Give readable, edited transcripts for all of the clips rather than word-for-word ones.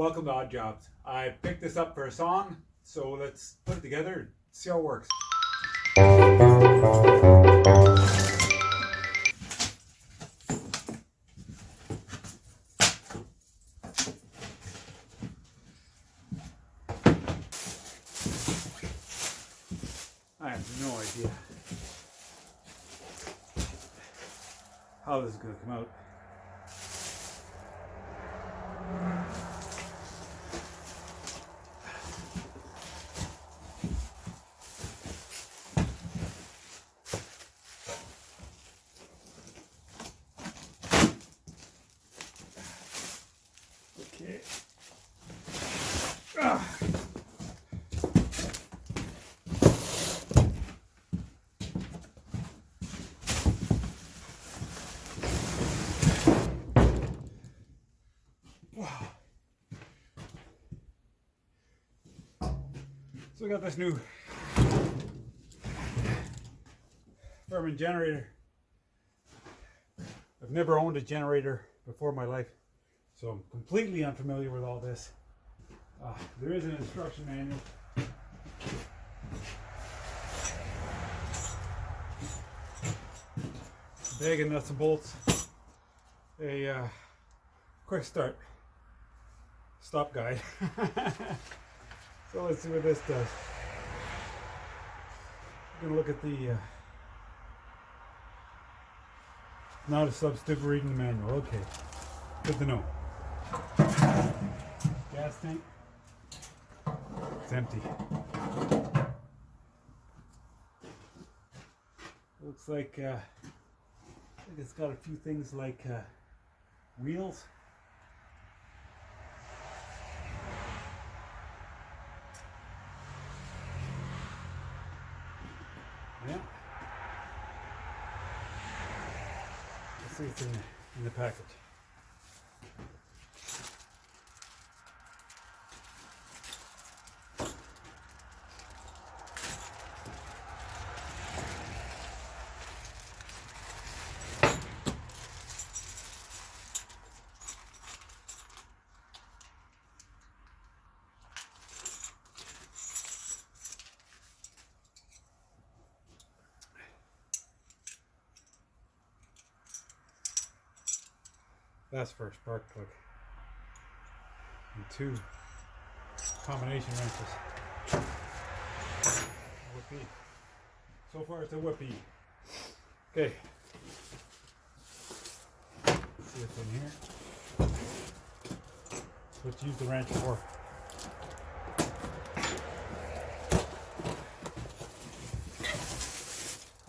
Welcome to Odd Jobs. I picked this up for a song, so let's put it together and see how it works. I have no idea how this is going to come out. Okay. Wow. So we got this new Firman generator. I've never owned a generator before in my life, so I'm completely unfamiliar with all this. There is an instruction manual. Bag of nuts and bolts. A quick start stop guide. So let's see what this does. I'm going to look at the not a substitute for reading the manual. Okay, good to know. Gas tank, it's empty. Looks like it's got a few things like wheels. Yeah. Let's see what's in the package. That's for a spark plug. And 2 combination wrenches. Whoopee. So far it's a whoopee. Okay. Let's see what's in here. What you use the wrench for.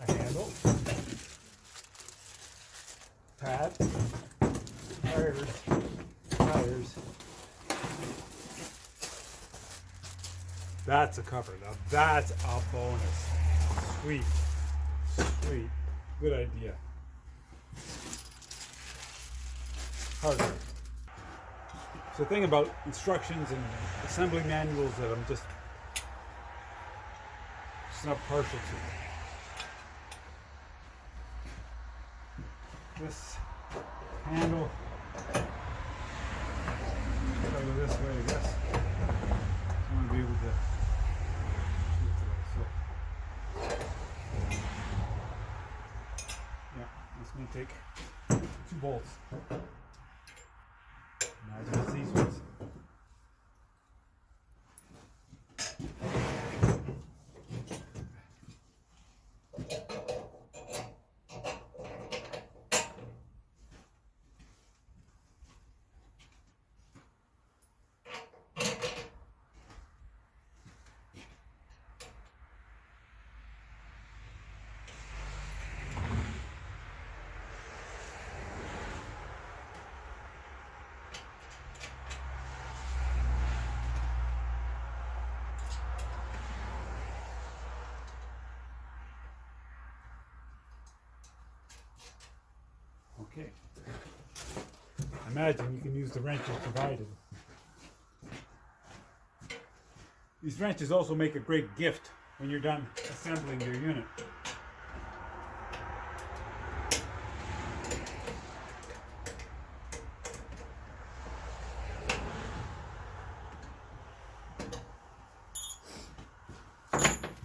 A handle. Pad. Tires. That's a cover. Now that's a bonus. Sweet. Good idea. Hardware. So the thing about instructions and assembly manuals that I'm just not partial to. This handle. Go this way, I guess. I want to be able to shoot today. So, yeah, this may take 2 bolts. Imagine it's these ones. Okay. Imagine you can use the wrenches provided. These wrenches also make a great gift when you're done assembling your unit.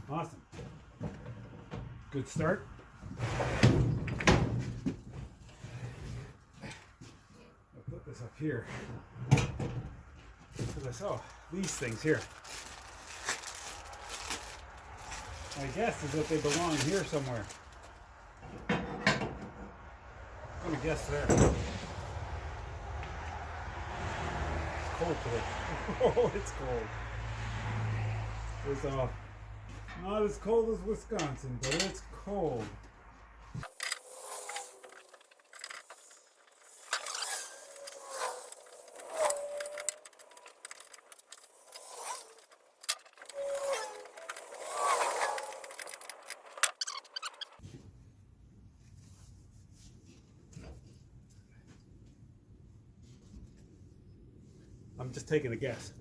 Awesome. Good start. I'll put this up here. Because I saw these things here. My guess is that they belong here somewhere. I'm gonna guess there. It's cold today. Oh, it's cold. It's not as cold as Wisconsin, but it's cold. I'm just taking a guess.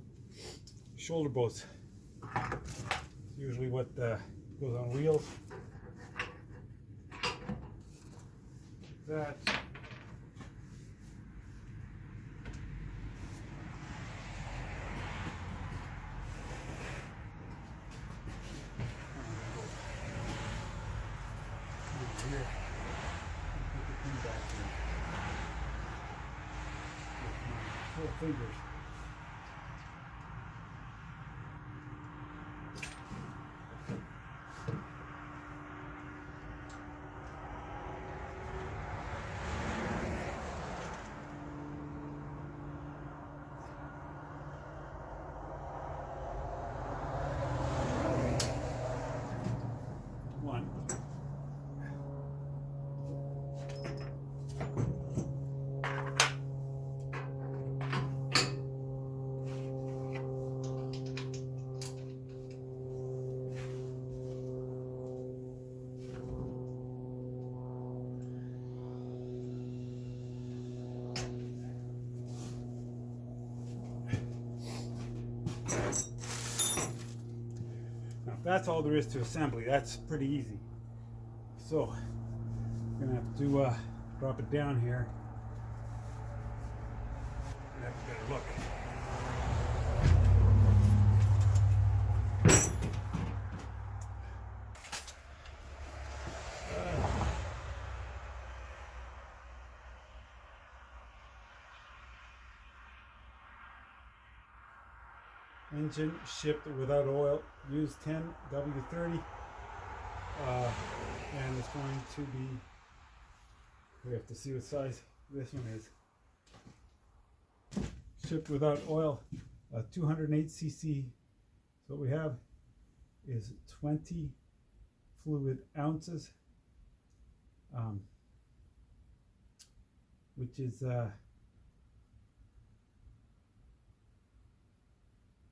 Shoulder bolts. Usually what goes on wheels. That. Here. Put the pin back in. With my 4 fingers. That's all there is to assembly. That's pretty easy. So, I'm gonna have to drop it down here and have a better look. Engine shipped without oil. Use 10 W30, and it's going to be. We have to see what size this one is. Shipped without oil, 208 cc. So what we have is 20 fluid ounces, which is.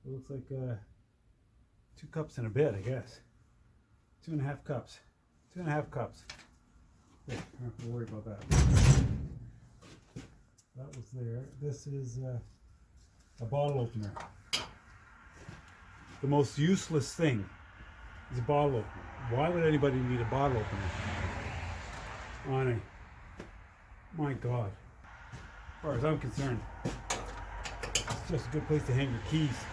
It looks like 2 cups and a bit, I guess. 2.5 cups. 2.5 cups. Yeah, I don't have to worry about that. That was there. This is a bottle opener. The most useless thing is a bottle opener. Why would anybody need a bottle opener on a... My God. As far as I'm concerned, it's just a good place to hang your keys.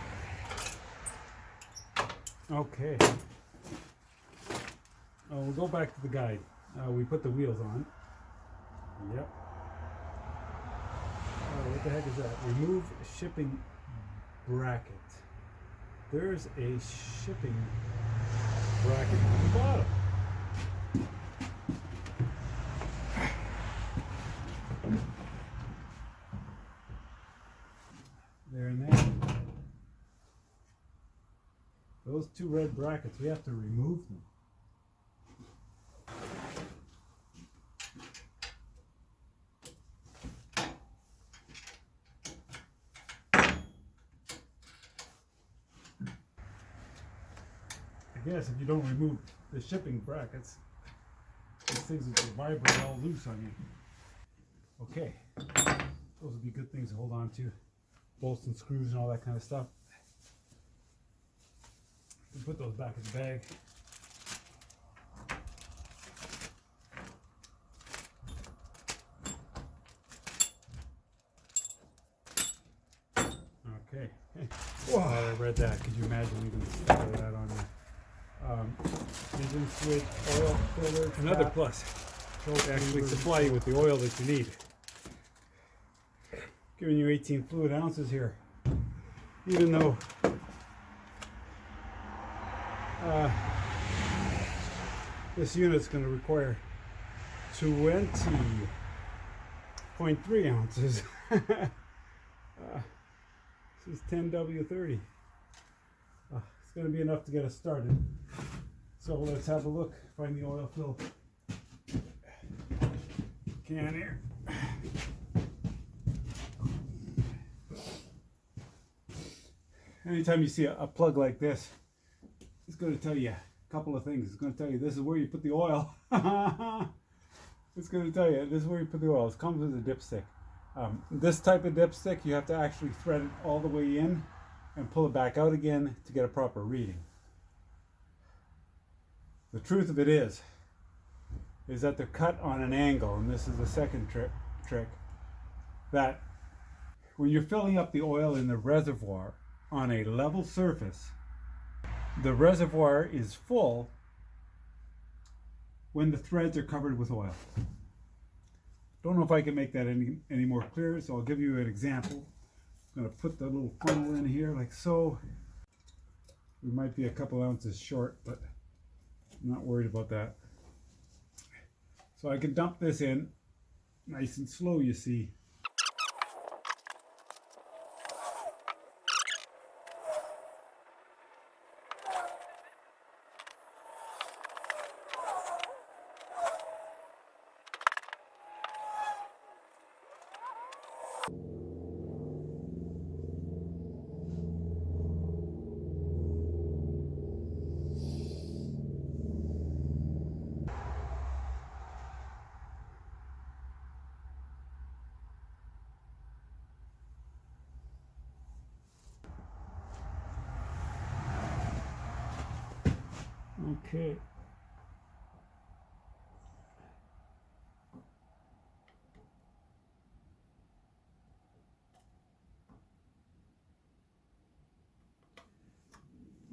Okay. We'll go back to the guide. We put the wheels on. Yep. What the heck is that? Remove shipping bracket. There's a shipping bracket on the bottom. There and there. Those 2 red brackets, we have to remove them. I guess if you don't remove the shipping brackets, these things will just vibrate all loose on you. Okay, those would be good things to hold on to. Bolts and screws and all that kind of stuff. We'll put those back in the bag. Okay. Wow, I read that. Could you imagine leaving that on there? Engine switch, oil filler. Another cap, plus. choke They actually lever, supply you with the oil that you need. giving you 18 fluid ounces here. Even though this unit's going to require 20.3 ounces. This is 10W30. It's going to be enough to get us started. So let's have a look. Find the oil fill can here. Anytime you see a plug like this, it's going to tell you a couple of things. It's going to tell you this is where you put the oil. It's going to tell you this is where you put the oil. It comes with a dipstick. This type of dipstick, you have to actually thread it all the way in and pull it back out again to get a proper reading. The truth of it is that they're cut on an angle, and this is the second trick, that when you're filling up the oil in the reservoir on a level surface, the reservoir is full when the threads are covered with oil. Don't know if I can make that any more clear, so I'll give you an example. I'm going to put the little funnel in here like so. We might be a couple ounces short, but I'm not worried about that. So I can dump this in nice and slow, you see. Okay.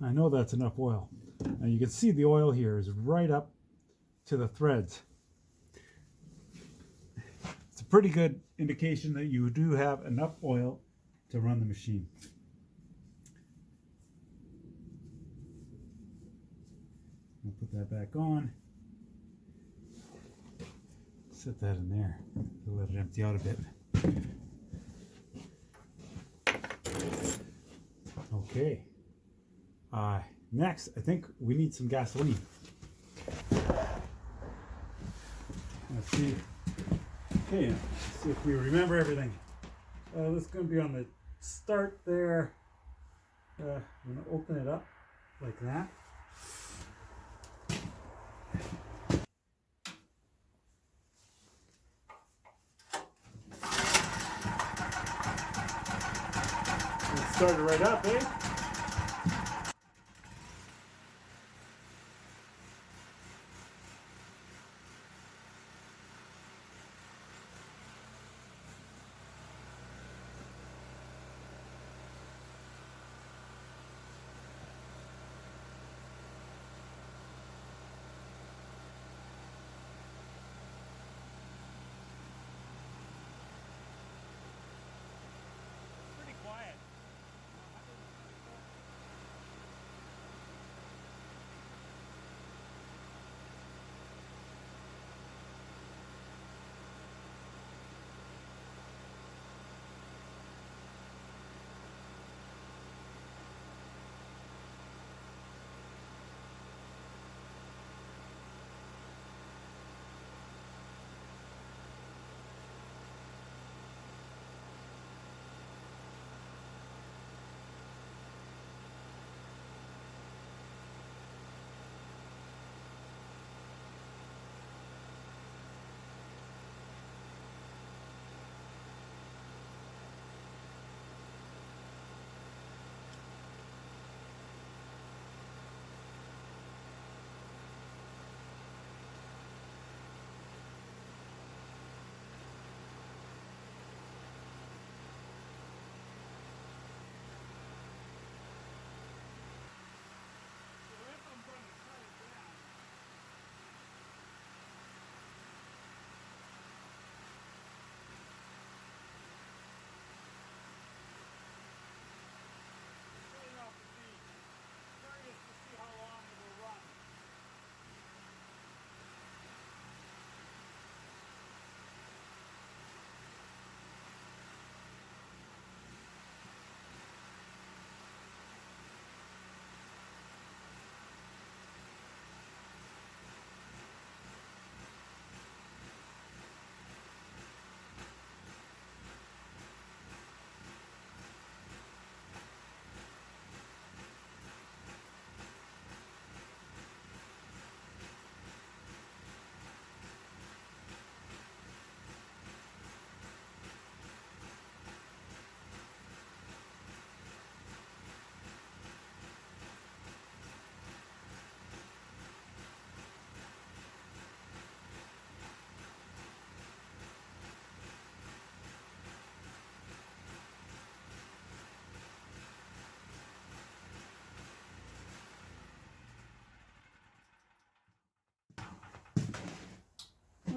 I know that's enough oil. Now you can see the oil here is right up to the threads. It's a pretty good indication that you do have enough oil to run the machine. I'll put that back on. Set that in there. Let it empty out a bit. Okay. Next, I think we need some gasoline. Let's see. Okay, let's see if we remember everything. This is going to be on the start there. I'm going to open it up like that. Let's start it right up, eh?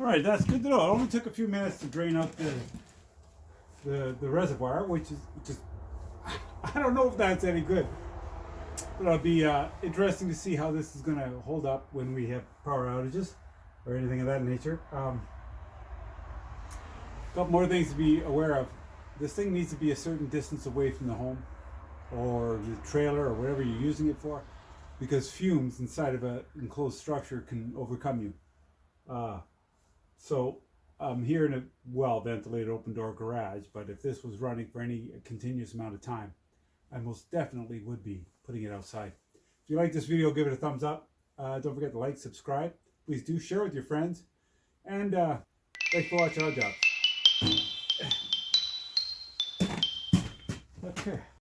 All right, that's good to know. It only took a few minutes to drain out the reservoir, which is I don't know if that's any good, but it'll be interesting to see how this is going to hold up when we have power outages or anything of that nature. A couple more things to be aware of. This thing needs to be a certain distance away from the home or the trailer or whatever you're using it for, because fumes inside of an enclosed structure can overcome you. So I'm here in a well-ventilated open-door garage, but if this was running for any continuous amount of time, I most definitely would be putting it outside. If you like this video, give it a thumbs up. Don't forget to like, subscribe. Please do share with your friends. And thanks for watching our jobs. Okay.